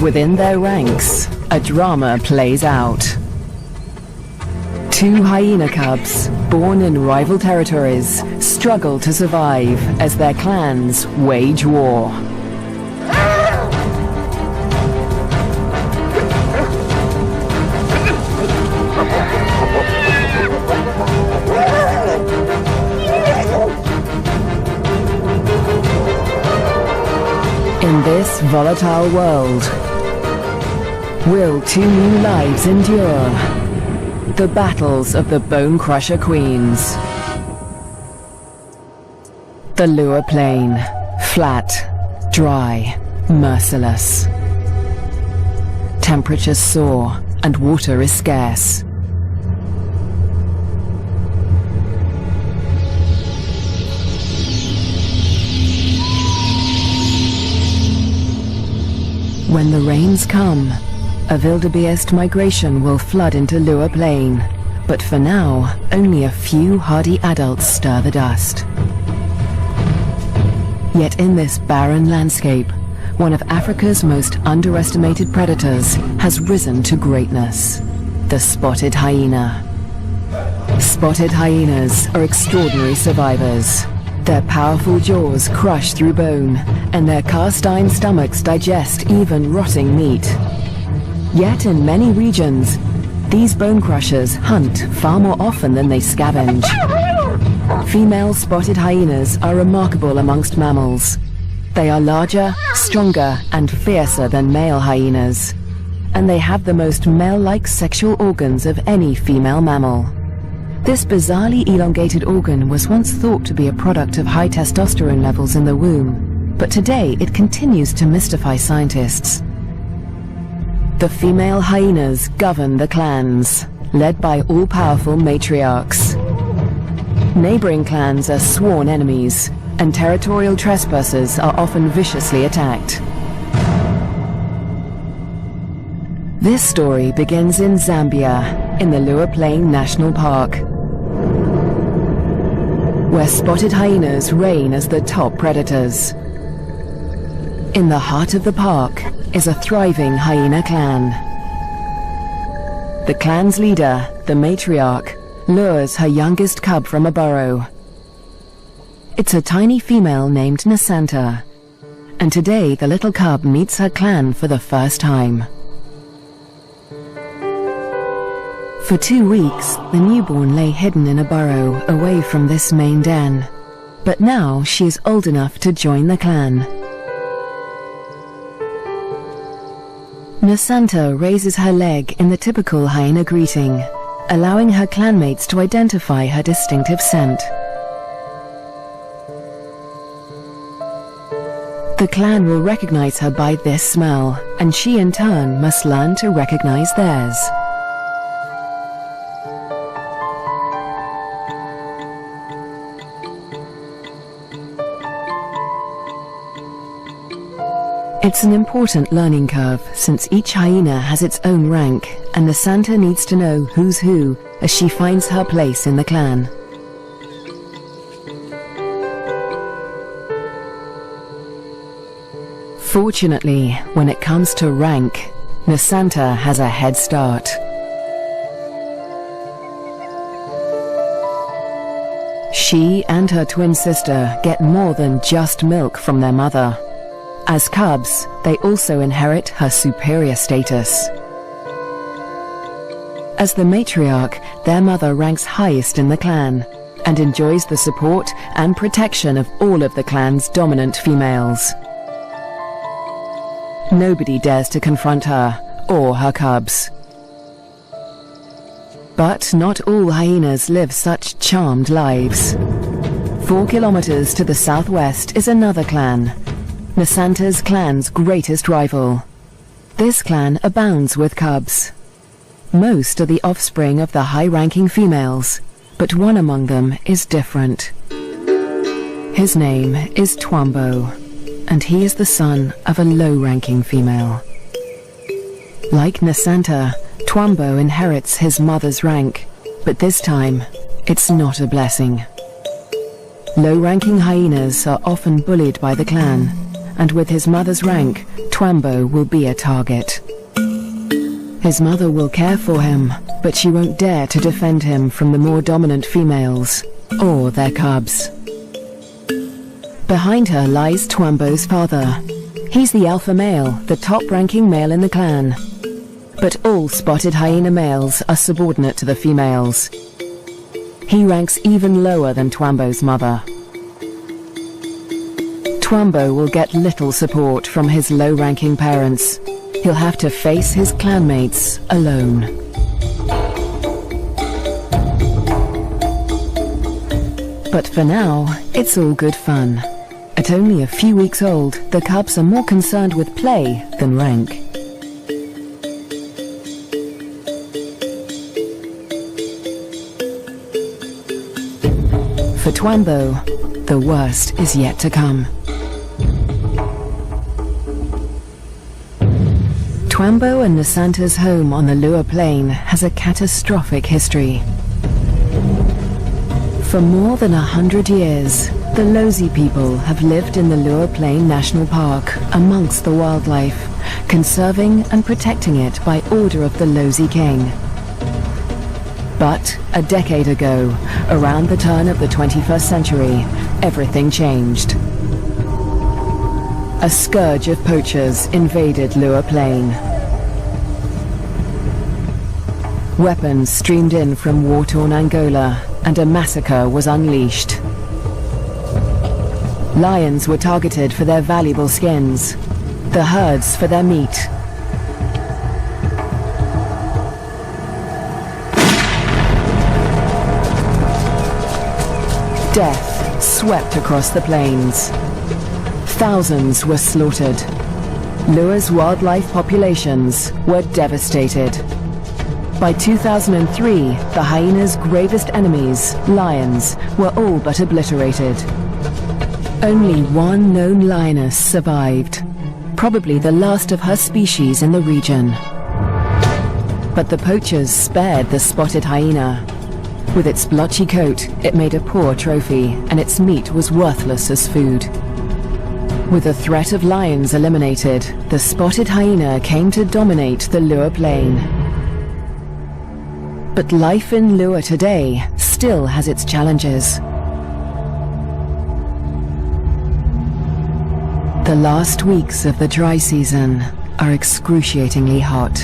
within their ranks, a drama plays out. Two hyena cubs, born in rival territories, struggle to survive as their clans wage war. In this volatile world, will two new lives endure? The battles of the Bone Crusher Queens. The Lua Plain, flat, dry, merciless. Temperatures soar and water is scarce. When the rains come, a wildebeest migration will flood into Lua Plain, but for now, only a few hardy adults stir the dust. Yet in this barren landscape, one of Africa's most underestimated predators has risen to greatness: the spotted hyena. Spotted hyenas are extraordinary survivors. Their powerful jaws crush through bone, and their cast-iron stomachs digest even rotting meat. Yet in many regions, these bone crushers hunt far more often than they scavenge. Female spotted hyenas are remarkable amongst mammals. They are larger, stronger, and fiercer than male hyenas, and they have the most male-like sexual organs of any female mammal. This bizarrely elongated organ was once thought to be a product of high testosterone levels in the womb, but today it continues to mystify scientists. The female hyenas govern the clans, led by all-powerful matriarchs. Neighboring clans are sworn enemies, and territorial trespassers are often viciously attacked. This story begins in Zambia, in the Lua Plain National Park, where spotted hyenas reign as the top predators. In the heart of the park is a thriving hyena clan. The clan's leader, the matriarch, lures her youngest cub from a burrow. It's a tiny female named Nasanta, and today the little cub meets her clan for the first time. For 2 weeks, the newborn lay hidden in a burrow away from this main den, but now she is old enough to join the clan. Nasanta raises her leg in the typical hyena greeting, allowing her clanmates to identify her distinctive scent. The clan will recognize her by this smell, and she in turn must learn to recognize theirs. It's an important learning curve, since each hyena has its own rank, and Nasanta needs to know who's who as she finds her place in the clan. Fortunately, when it comes to rank, Nasanta has a head start. She and her twin sister get more than just milk from their mother. As cubs, they also inherit her superior status. As the matriarch, their mother ranks highest in the clan, and enjoys the support and protection of all of the clan's dominant females. Nobody dares to confront her, or her cubs. But not all hyenas live such charmed lives. 4 kilometers to the southwest is another clan, Nasanta's clan's greatest rival. This clan abounds with cubs. Most are the offspring of the high-ranking females, but one among them is different. His name is Twambo, and he is the son of a low-ranking female. Like Nasanta, Twambo inherits his mother's rank, but this time, it's not a blessing. Low-ranking hyenas are often bullied by the clan, and with his mother's rank, Twambo will be a target. His mother will care for him, but she won't dare to defend him from the more dominant females, or their cubs. Behind her lies Twambo's father. He's the alpha male, the top-ranking male in the clan. But all spotted hyena males are subordinate to the females. He ranks even lower than Twambo's mother. Twambo will get little support from his low-ranking parents. He'll have to face his clanmates alone. But for now, it's all good fun. At only a few weeks old, the cubs are more concerned with play than rank. For Twambo, the worst is yet to come. Twambo and Nasanta's home on the Lua Plain has a catastrophic history. For more than 100 years, the Lozi people have lived in the Lua Plain National Park amongst the wildlife, conserving and protecting it by order of the Lozi King. But a decade ago, around the turn of the 21st century, everything changed. A scourge of poachers invaded Lua Plain. Weapons streamed in from war-torn Angola, and a massacre was unleashed. Lions were targeted for their valuable skins, the herds for their meat. Death swept across the plains. Thousands were slaughtered. Lua's wildlife populations were devastated. By 2003, the hyena's gravest enemies, lions, were all but obliterated. Only one known lioness survived, probably the last of her species in the region. But the poachers spared the spotted hyena. With its blotchy coat, it made a poor trophy, and its meat was worthless as food. With the threat of lions eliminated, the spotted hyena came to dominate the Lua Plain. But life in Lua today still has its challenges. The last weeks of the dry season are excruciatingly hot.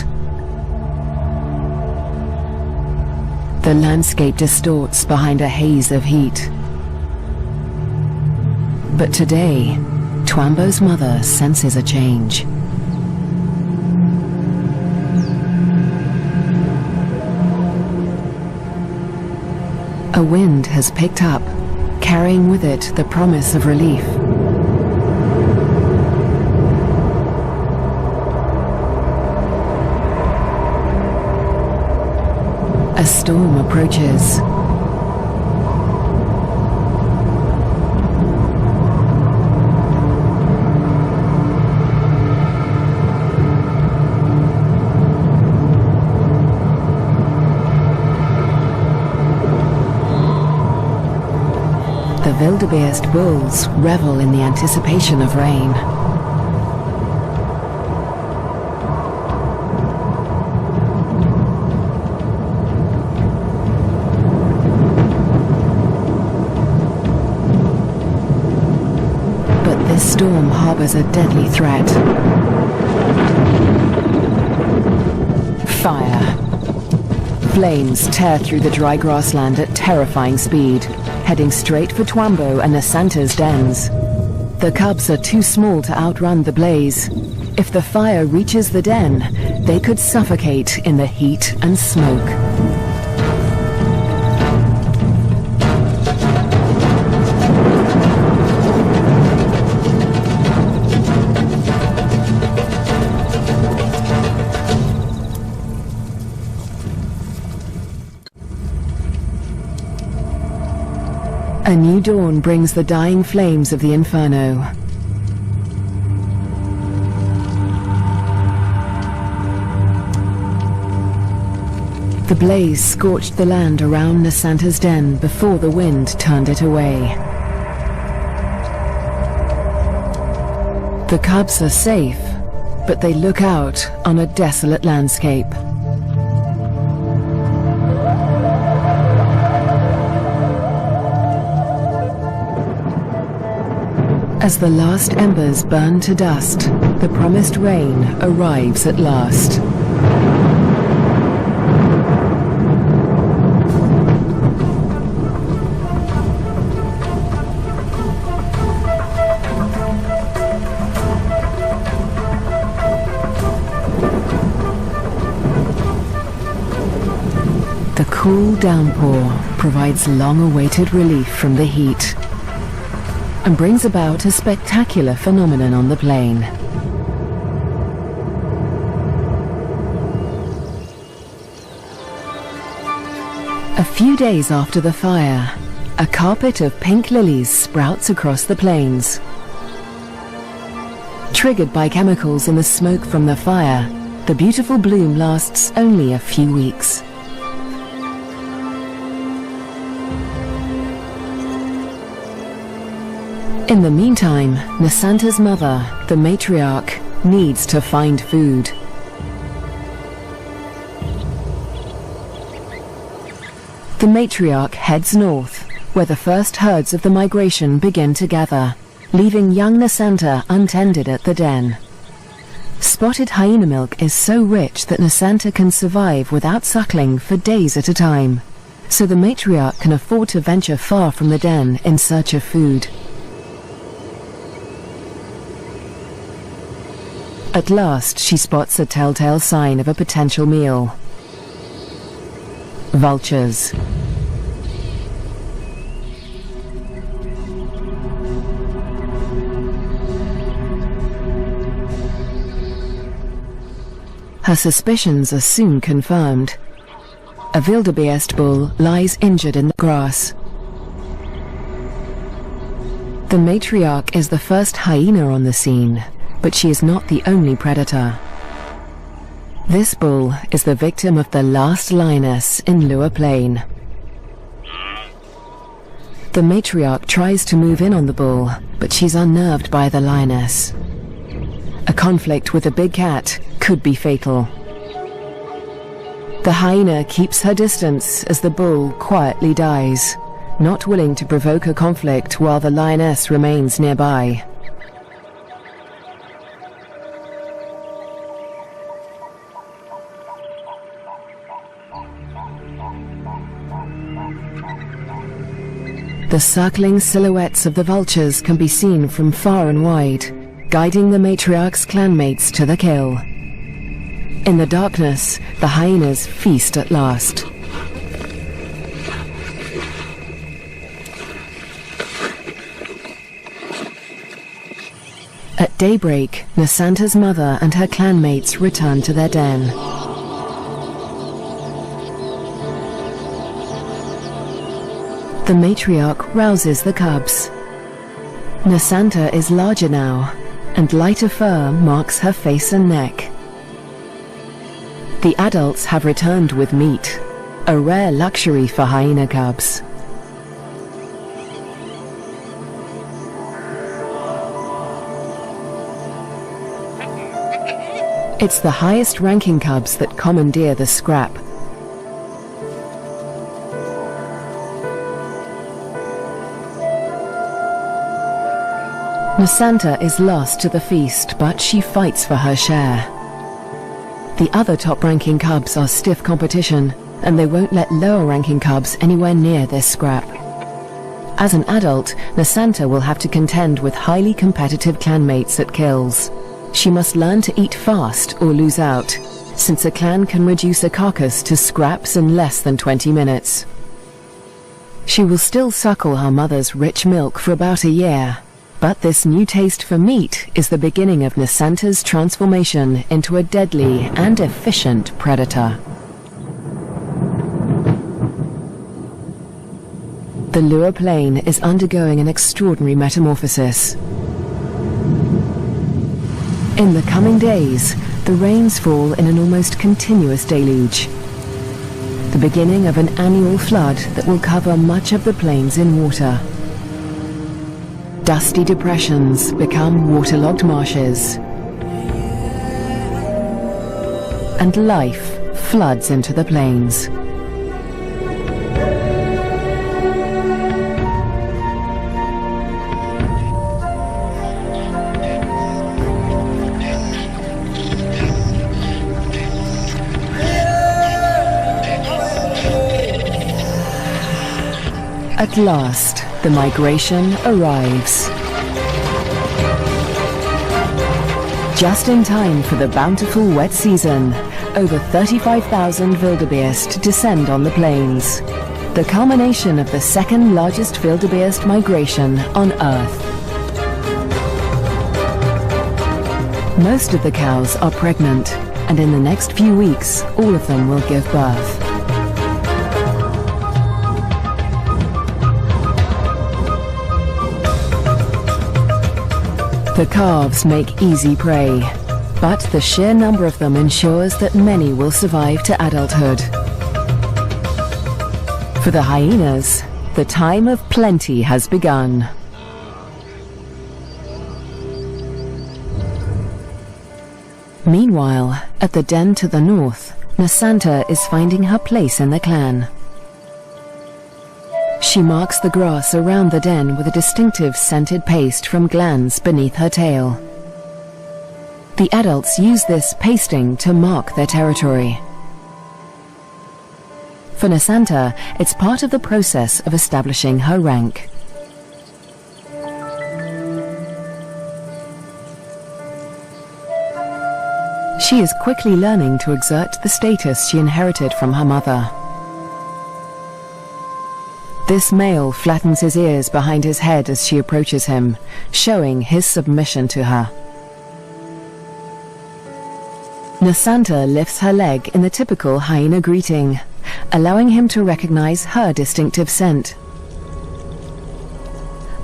The landscape distorts behind a haze of heat. But today, Twambo's mother senses a change. A wind has picked up, carrying with it the promise of relief. A storm approaches. The wildebeest bulls revel in the anticipation of rain. But this storm harbors a deadly threat. Fire. Flames tear through the dry grassland at terrifying speed, heading straight for Twambo and Nasanta's dens. The cubs are too small to outrun the blaze. If the fire reaches the den, they could suffocate in the heat and smoke. A new dawn brings the dying flames of the inferno. The blaze scorched the land around Nasanta's den before the wind turned it away. The cubs are safe, but they look out on a desolate landscape. As the last embers burn to dust, the promised rain arrives at last. The cool downpour provides long-awaited relief from the heat and brings about a spectacular phenomenon on the plain. A few days after the fire, a carpet of pink lilies sprouts across the plains. Triggered by chemicals in the smoke from the fire, the beautiful bloom lasts only a few weeks. In the meantime, Nasanta's mother, the matriarch, needs to find food. The matriarch heads north, where the first herds of the migration begin to gather, leaving young Nasanta untended at the den. Spotted hyena milk is so rich that Nasanta can survive without suckling for days at a time, so the matriarch can afford to venture far from the den in search of food. At last, she spots a telltale sign of a potential meal. Vultures. Her suspicions are soon confirmed. A wildebeest bull lies injured in the grass. The matriarch is the first hyena on the scene, but she is not the only predator. This bull is the victim of the last lioness in Lua Plain. The matriarch tries to move in on the bull, but she's unnerved by the lioness. A conflict with a big cat could be fatal. The hyena keeps her distance as the bull quietly dies, not willing to provoke a conflict while the lioness remains nearby. The circling silhouettes of the vultures can be seen from far and wide, guiding the matriarch's clanmates to the kill. In the darkness, the hyenas feast at last. At daybreak, Nasanta's mother and her clanmates return to their den. The matriarch rouses the cubs. Nasanta is larger now, and lighter fur marks her face and neck. The adults have returned with meat, a rare luxury for hyena cubs. It's the highest-ranking cubs that commandeer the scrap. Nasanta is lost to the feast, but she fights for her share. The other top-ranking cubs are stiff competition, and they won't let lower-ranking cubs anywhere near this scrap. As an adult, Nasanta will have to contend with highly competitive clanmates at kills. She must learn to eat fast or lose out, since a clan can reduce a carcass to scraps in less than 20 minutes. She will still suckle her mother's rich milk for about a year, but this new taste for meat is the beginning of Nasanta's transformation into a deadly and efficient predator. The Lua Plain is undergoing an extraordinary metamorphosis. In the coming days, the rains fall in an almost continuous deluge, the beginning of an annual flood that will cover much of the plains in water. Dusty depressions become waterlogged marshes, and life floods into the plains. At last, the migration arrives. Just in time for the bountiful wet season, over 35,000 wildebeest descend on the plains, the culmination of the second largest wildebeest migration on Earth. Most of the cows are pregnant, and in the next few weeks, all of them will give birth. The calves make easy prey, but the sheer number of them ensures that many will survive to adulthood. For the hyenas, the time of plenty has begun. Meanwhile, at the den to the north, Nasanta is finding her place in the clan. She marks the grass around the den with a distinctive scented paste from glands beneath her tail. The adults use this pasting to mark their territory. For Nasanta, it's part of the process of establishing her rank. She is quickly learning to exert the status she inherited from her mother. This male flattens his ears behind his head as she approaches him, showing his submission to her. Nasanta lifts her leg in the typical hyena greeting, allowing him to recognize her distinctive scent.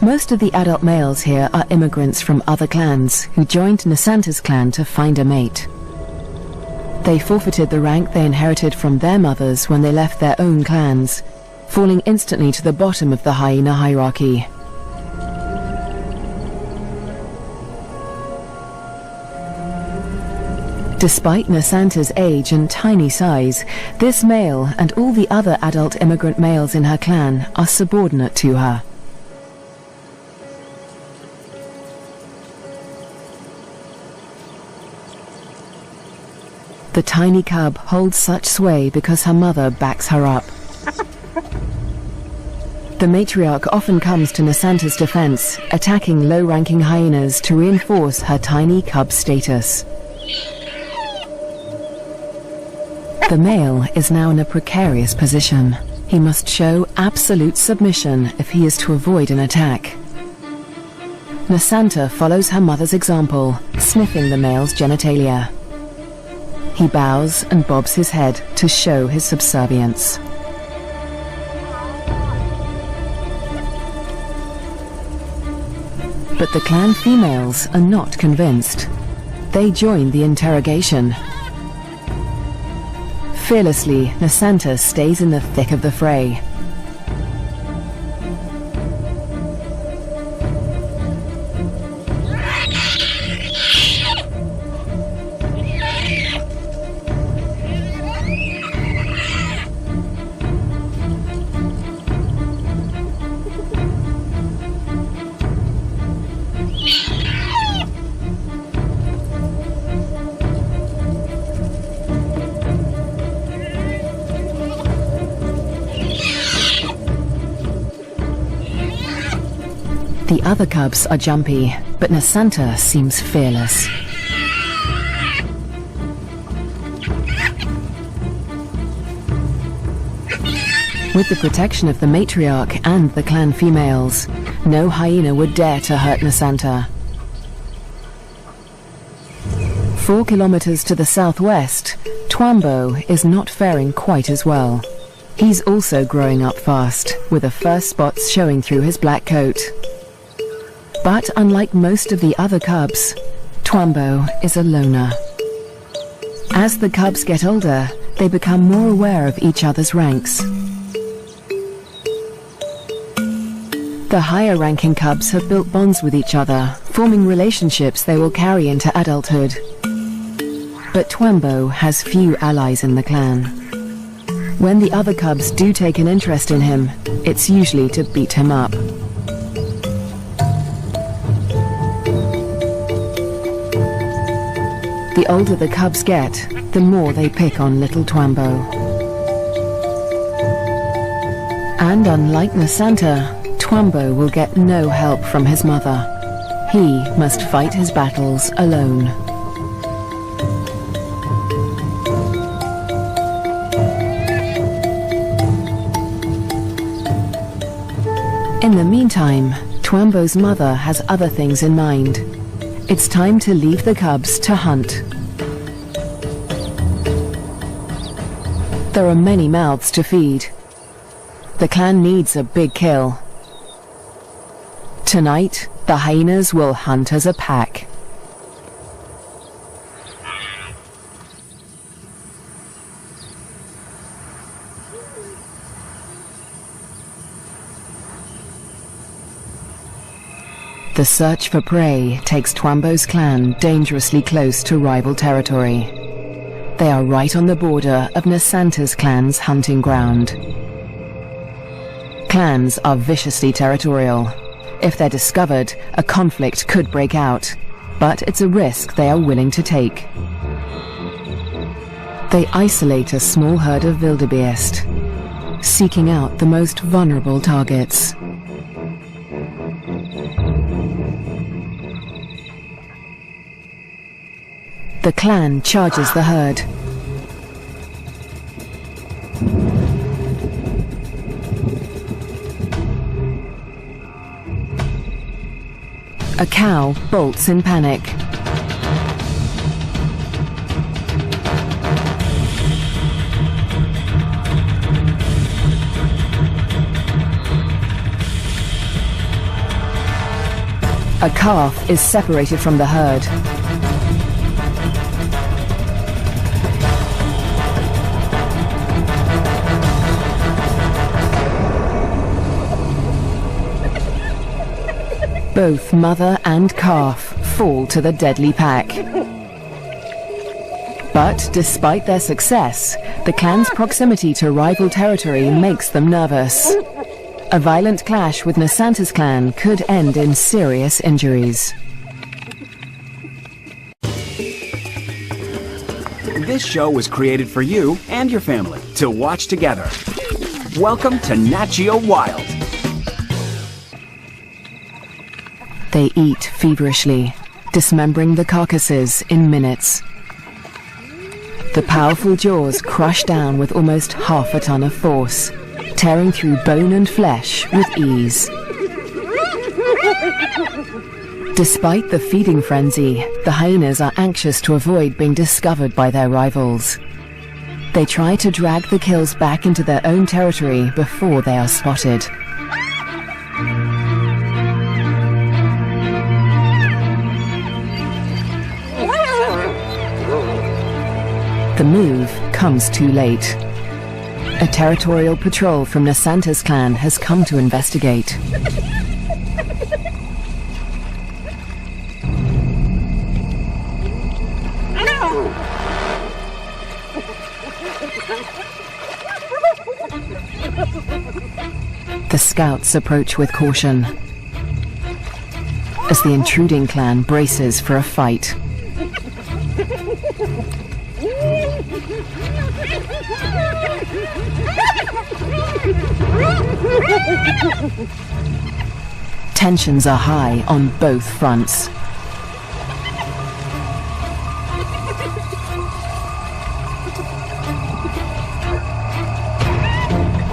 Most of the adult males here are immigrants from other clans who joined Nasanta's clan to find a mate. They forfeited the rank they inherited from their mothers when they left their own clans, falling instantly to the bottom of the hyena hierarchy. Despite Nasanta's age and tiny size, this male and all the other adult immigrant males in her clan are subordinate to her. The tiny cub holds such sway because her mother backs her up. The matriarch often comes to Nasanta's defense, attacking low-ranking hyenas to reinforce her tiny cub status. The male is now in a precarious position. He must show absolute submission if he is to avoid an attack. Nasanta follows her mother's example, sniffing the male's genitalia. He bows and bobs his head to show his subservience. But the clan females are not convinced. They join the interrogation. Fearlessly, Nasanta stays in the thick of the fray. The other cubs are jumpy, but Nasanta seems fearless. With the protection of the matriarch and the clan females, no hyena would dare to hurt Nasanta. 4 kilometers to the southwest, Twambo is not faring quite as well. He's also growing up fast, with the first spots showing through his black coat. But unlike most of the other cubs, Twambo is a loner. As the cubs get older, they become more aware of each other's ranks. The higher-ranking cubs have built bonds with each other, forming relationships they will carry into adulthood. But Twambo has few allies in the clan. When the other cubs do take an interest in him, it's usually to beat him up. The older the cubs get, the more they pick on little Twambo. And unlike Nasanta, Twambo will get no help from his mother. He must fight his battles alone. In the meantime, Twambo's mother has other things in mind. It's time to leave the cubs to hunt. There are many mouths to feed. The clan needs a big kill. Tonight, the hyenas will hunt as a pack. The search for prey takes Twambo's clan dangerously close to rival territory. They are right on the border of Nasanta's clan's hunting ground. Clans are viciously territorial. If they're discovered, a conflict could break out, but it's a risk they are willing to take. They isolate a small herd of wildebeest, seeking out the most vulnerable targets. The clan charges the herd. A cow bolts in panic. A calf is separated from the herd. Both mother and calf fall to the deadly pack. But despite their success, the clan's proximity to rival territory makes them nervous. A violent clash with Nasanta's clan could end in serious injuries. This show was created for you and your family to watch together. Welcome to Nat Geo Wild. They eat feverishly, dismembering the carcasses in minutes. The powerful jaws crush down with almost half a ton of force, tearing through bone and flesh with ease. Despite the feeding frenzy, the hyenas are anxious to avoid being discovered by their rivals. They try to drag the kills back into their own territory before they are spotted. The move comes too late. A territorial patrol from Nasanta's clan has come to investigate. The scouts approach with caution as the intruding clan braces for a fight. Tensions are high on both fronts.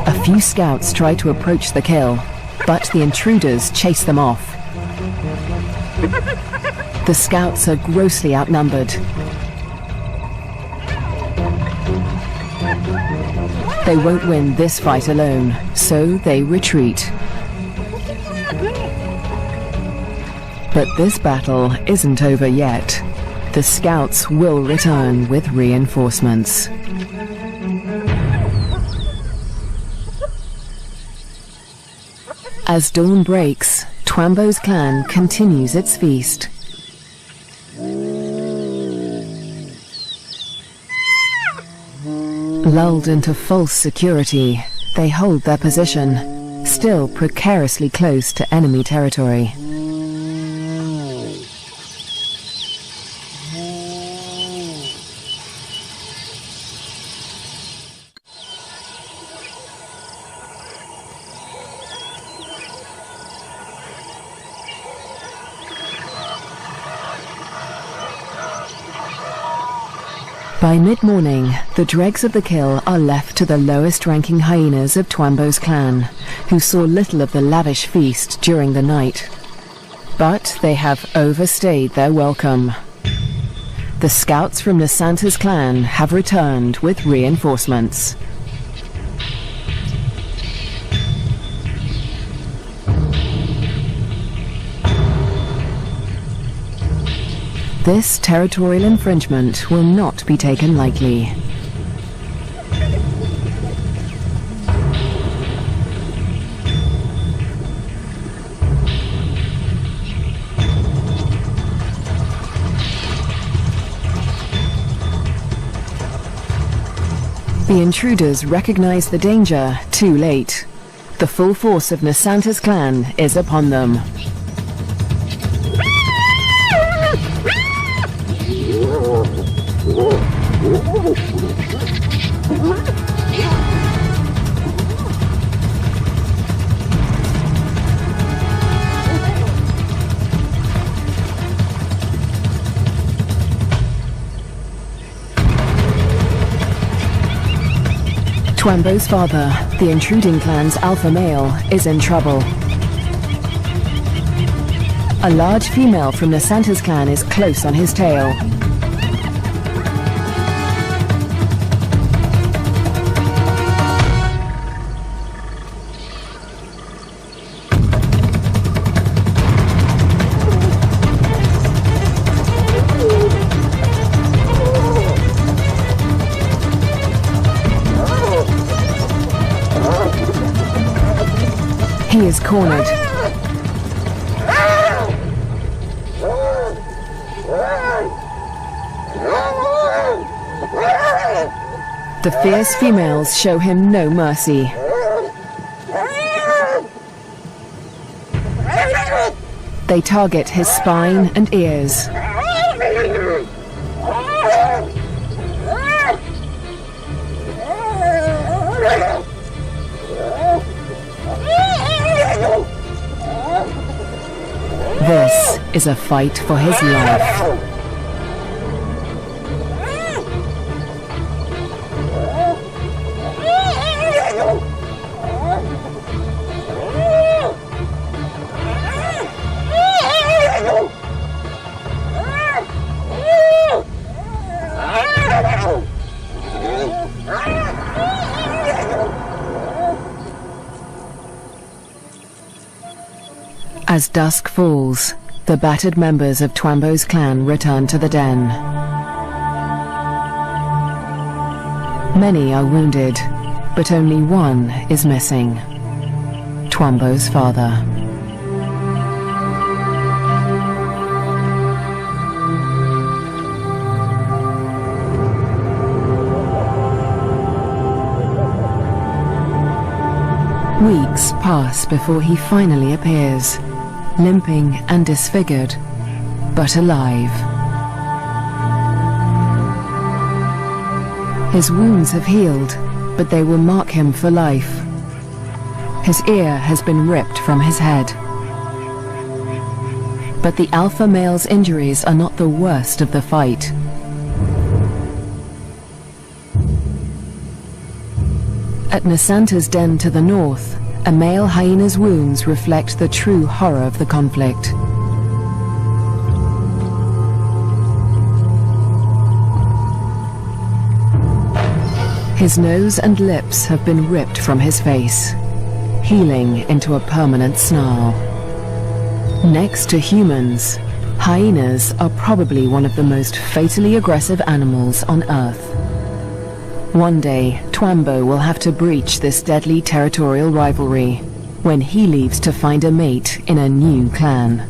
A few scouts try to approach the kill, but the intruders chase them off. The scouts are grossly outnumbered. They won't win this fight alone, so they retreat. But this battle isn't over yet. The scouts will return with reinforcements. As dawn breaks, Twambo's clan continues its feast. Lulled into false security, they hold their position, still precariously close to enemy territory. By mid-morning, the dregs of the kill are left to the lowest-ranking hyenas of Twambo's clan, who saw little of the lavish feast during the night. But they have overstayed their welcome. The scouts from Nasanta's clan have returned with reinforcements. This territorial infringement will not be taken lightly. The intruders recognize the danger too late. The full force of Nasanta's clan is upon them. Twambo's father, the intruding clan's alpha male, is in trouble. A large female from Nasanta's clan is close on his tail. He is cornered. The fierce females show him no mercy. They target his spine and ears. This is a fight for his life. As dusk falls, the battered members of Twambo's clan return to the den. Many are wounded, but only one is missing. Twambo's father. Weeks pass before he finally appears, limping and disfigured, but alive. His wounds have healed, but they will mark him for life. His ear has been ripped from his head. But the alpha male's injuries are not the worst of the fight. At Nasanta's den to the north, a male hyena's wounds reflect the true horror of the conflict. His nose and lips have been ripped from his face, healing into a permanent snarl. Next to humans, hyenas are probably one of the most fatally aggressive animals on Earth. One day, Twambo will have to breach this deadly territorial rivalry, when he leaves to find a mate in a new clan.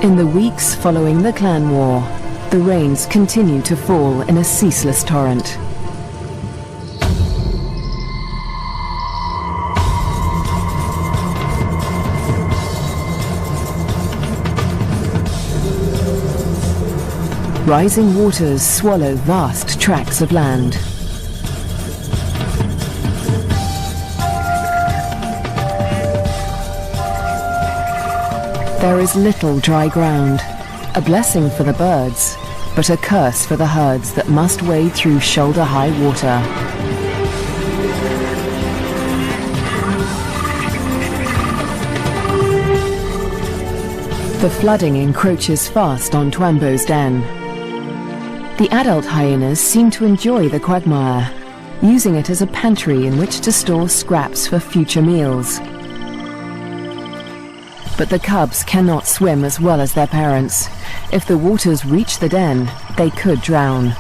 In the weeks following the clan war, the rains continue to fall in a ceaseless torrent. Rising waters swallow vast tracts of land. There is little dry ground, a blessing for the birds, but a curse for the herds that must wade through shoulder-high water. The flooding encroaches fast on Twambo's den. The adult hyenas seem to enjoy the quagmire, using it as a pantry in which to store scraps for future meals. But the cubs cannot swim as well as their parents. If the waters reach the den, they could drown.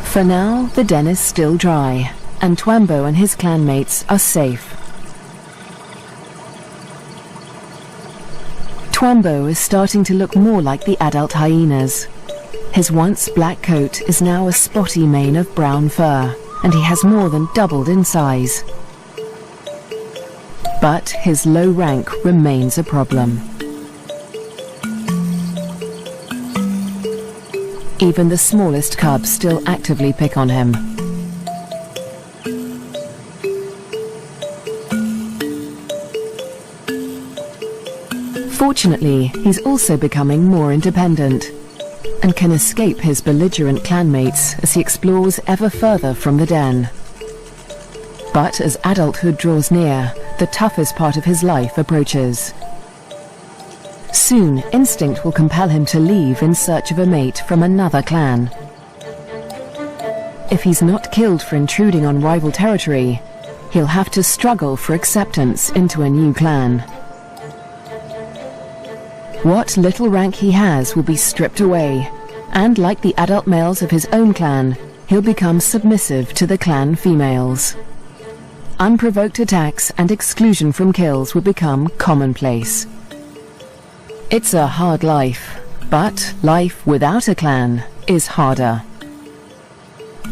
For now, the den is still dry, and Twambo and his clanmates are safe. Twambo is starting to look more like the adult hyenas. His once black coat is now a spotty mane of brown fur, and he has more than doubled in size. But his low rank remains a problem. Even the smallest cubs still actively pick on him. Fortunately, he's also becoming more independent and can escape his belligerent clanmates as he explores ever further from the den. But as adulthood draws near, the toughest part of his life approaches. Soon, instinct will compel him to leave in search of a mate from another clan. If he's not killed for intruding on rival territory, he'll have to struggle for acceptance into a new clan. What little rank he has will be stripped away, and like the adult males of his own clan, he'll become submissive to the clan females. Unprovoked attacks and exclusion from kills will become commonplace. It's a hard life, but life without a clan is harder.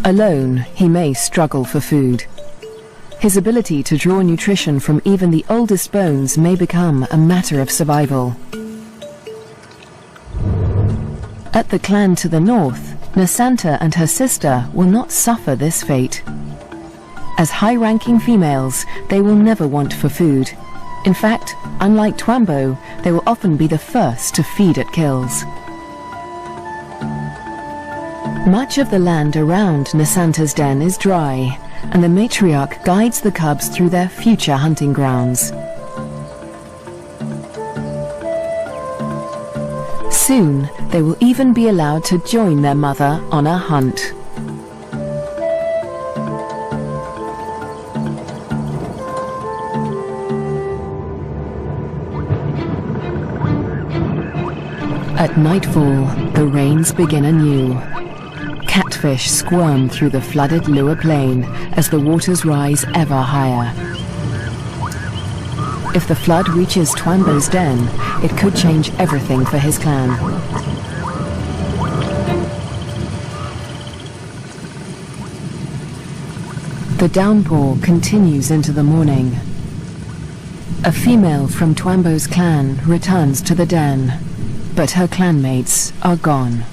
Alone, he may struggle for food. His ability to draw nutrition from even the oldest bones may become a matter of survival. At the clan to the north, Nasanta and her sister will not suffer this fate. As high-ranking females, they will never want for food. In fact, unlike Twambo, they will often be the first to feed at kills. Much of the land around Nasanta's den is dry, and the matriarch guides the cubs through their future hunting grounds. Soon, they will even be allowed to join their mother on a hunt. At nightfall, the rains begin anew. Catfish squirm through the flooded Lua plain as the waters rise ever higher. If the flood reaches Twambo's den, it could change everything for his clan. The downpour continues into the morning. A female from Twambo's clan returns to the den, but her clanmates are gone.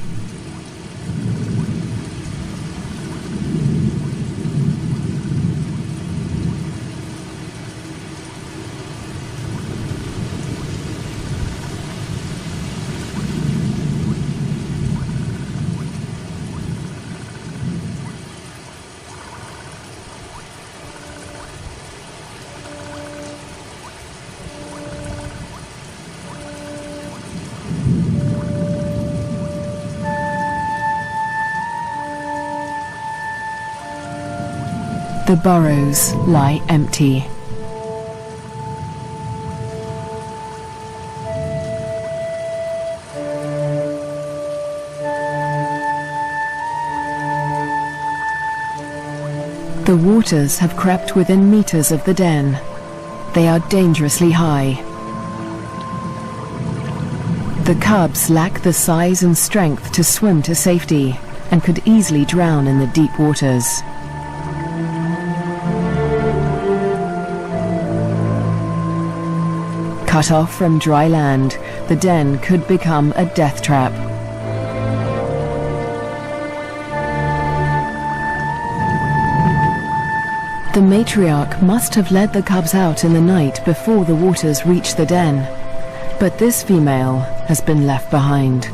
The burrows lie empty. The waters have crept within meters of the den. They are dangerously high. The cubs lack the size and strength to swim to safety and could easily drown in the deep waters. Cut off from dry land, the den could become a death trap. The matriarch must have led the cubs out in the night before the waters reached the den. But this female has been left behind.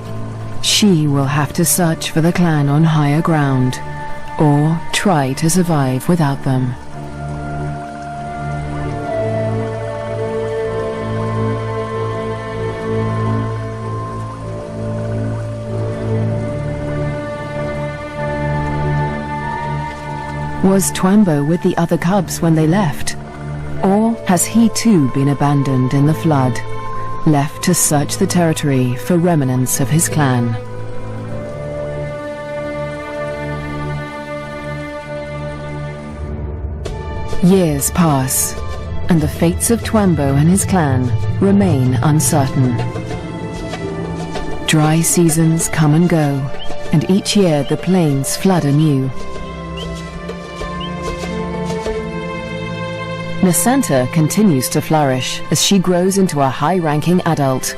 She will have to search for the clan on higher ground, or try to survive without them. Was Twambo with the other cubs when they left? Or has he too been abandoned in the flood, left to search the territory for remnants of his clan? Years pass, and the fates of Twambo and his clan remain uncertain. Dry seasons come and go, and each year the plains flood anew. Nasanta continues to flourish as she grows into a high-ranking adult.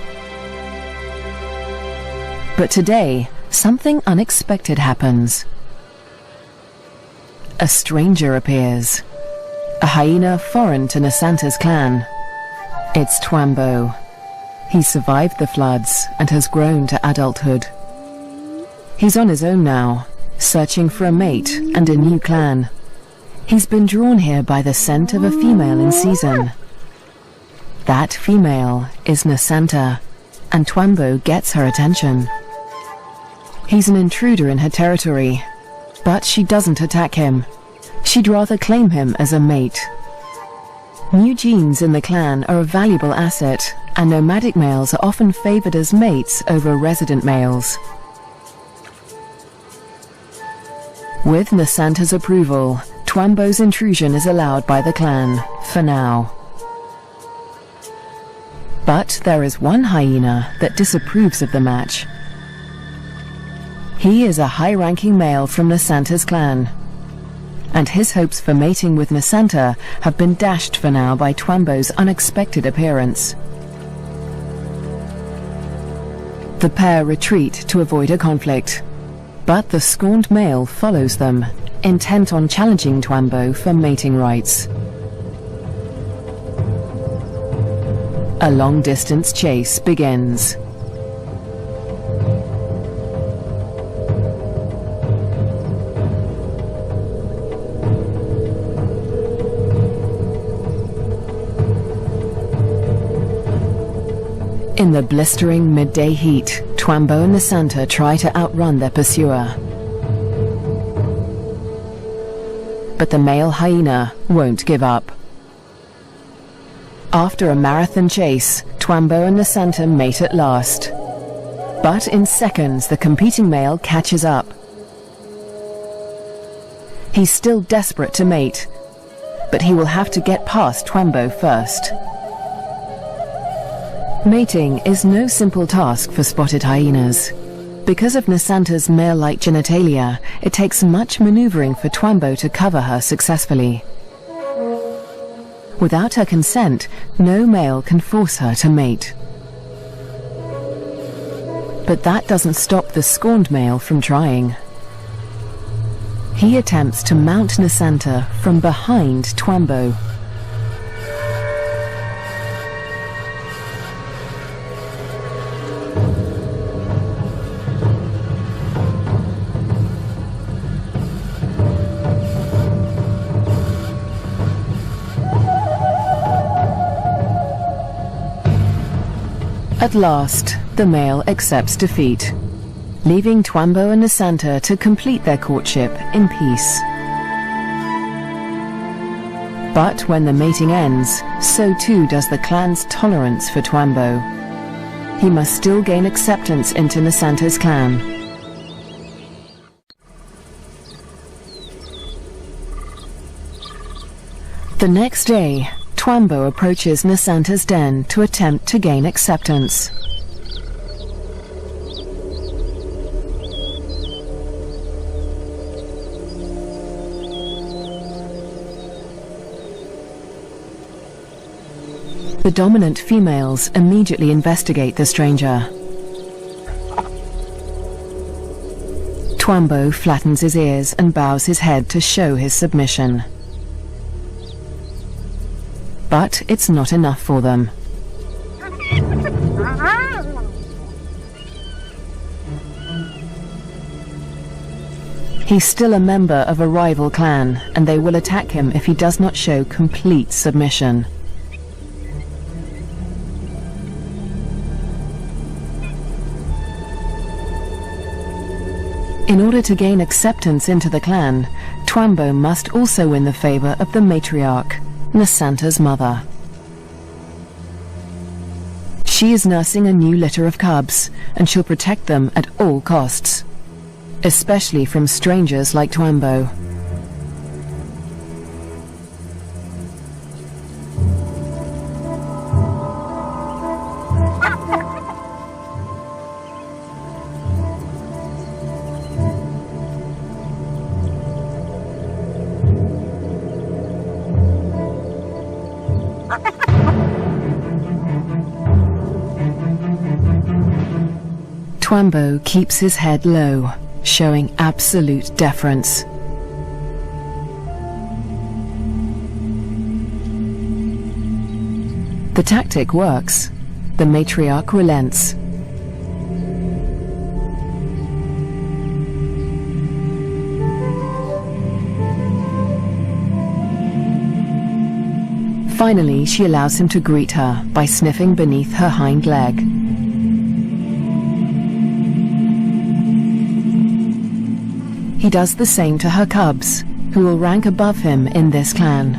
But today, something unexpected happens. A stranger appears, a hyena foreign to Nasanta's clan. It's Twambo. He survived the floods and has grown to adulthood. He's on his own now, searching for a mate and a new clan. He's been drawn here by the scent of a female in season. That female is Nasanta, and Twambo gets her attention. He's an intruder in her territory, but she doesn't attack him. She'd rather claim him as a mate. New genes in the clan are a valuable asset, and nomadic males are often favored as mates over resident males. With Nasanta's approval, Twambo's intrusion is allowed by the clan, for now. But there is one hyena that disapproves of the match. He is a high-ranking male from Nasanta's clan, and his hopes for mating with Nasanta have been dashed for now by Twambo's unexpected appearance. The pair retreat to avoid a conflict, but the scorned male follows them, intent on challenging Twambo for mating rights. A long-distance chase begins. In the blistering midday heat, Twambo and Nasanta try to outrun their pursuer. But the male hyena won't give up. After a marathon chase, Twambo and Nasanta mate at last. But in seconds, the competing male catches up. He's still desperate to mate, but he will have to get past Twambo first. Mating is no simple task for spotted hyenas. Because of Nasanta's male-like genitalia, it takes much maneuvering for Twambo to cover her successfully. Without her consent, no male can force her to mate. But that doesn't stop the scorned male from trying. He attempts to mount Nasanta from behind Twambo. At last, the male accepts defeat, leaving Twambo and Nasanta to complete their courtship in peace. But when the mating ends, so too does the clan's tolerance for Twambo. He must still gain acceptance into Nasanta's clan. The next day, Twambo approaches Nasanta's den to attempt to gain acceptance. The dominant females immediately investigate the stranger. Twambo flattens his ears and bows his head to show his submission. But it's not enough for them. He's still a member of a rival clan, and they will attack him if he does not show complete submission. In order to gain acceptance into the clan, Twambo must also win the favor of the matriarch, Nasanta's mother. She is nursing a new litter of cubs, and she'll protect them at all costs, especially from strangers like Twambo. Twambo keeps his head low, showing absolute deference. The tactic works. The matriarch relents. Finally, she allows him to greet her by sniffing beneath her hind leg. He does the same to her cubs, who will rank above him in this clan.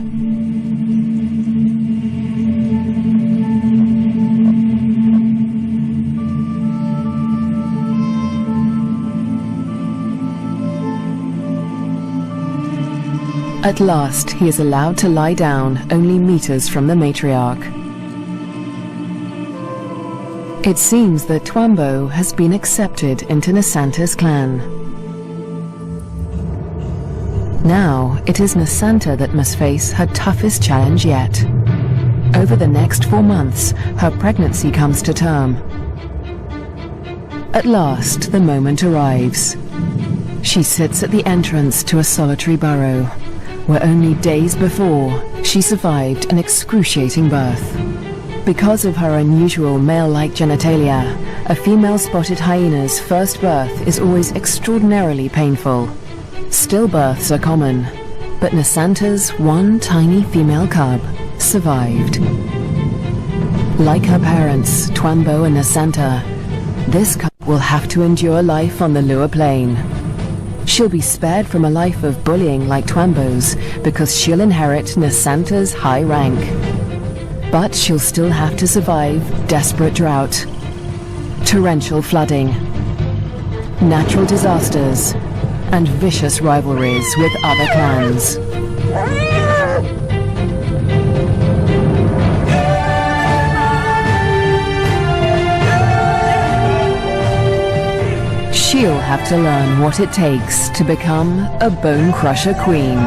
At last, he is allowed to lie down only meters from the matriarch. It seems that Twambo has been accepted into Nasanta's clan. Now, it is Nasanta that must face her toughest challenge yet. Over the next 4 months, her pregnancy comes to term. At last, the moment arrives. She sits at the entrance to a solitary burrow, where only days before, she survived an excruciating birth. Because of her unusual male-like genitalia, a female spotted hyena's first birth is always extraordinarily painful. Stillbirths are common, but Nasanta's one tiny female cub survived. Like her parents, Twambo and Nasanta, this cub will have to endure life on the Lua Plain. She'll be spared from a life of bullying like Twambo's because she'll inherit Nasanta's high rank. But she'll still have to survive desperate drought, torrential flooding, natural disasters, and vicious rivalries with other clans. She'll have to learn what it takes to become a bone crusher queen.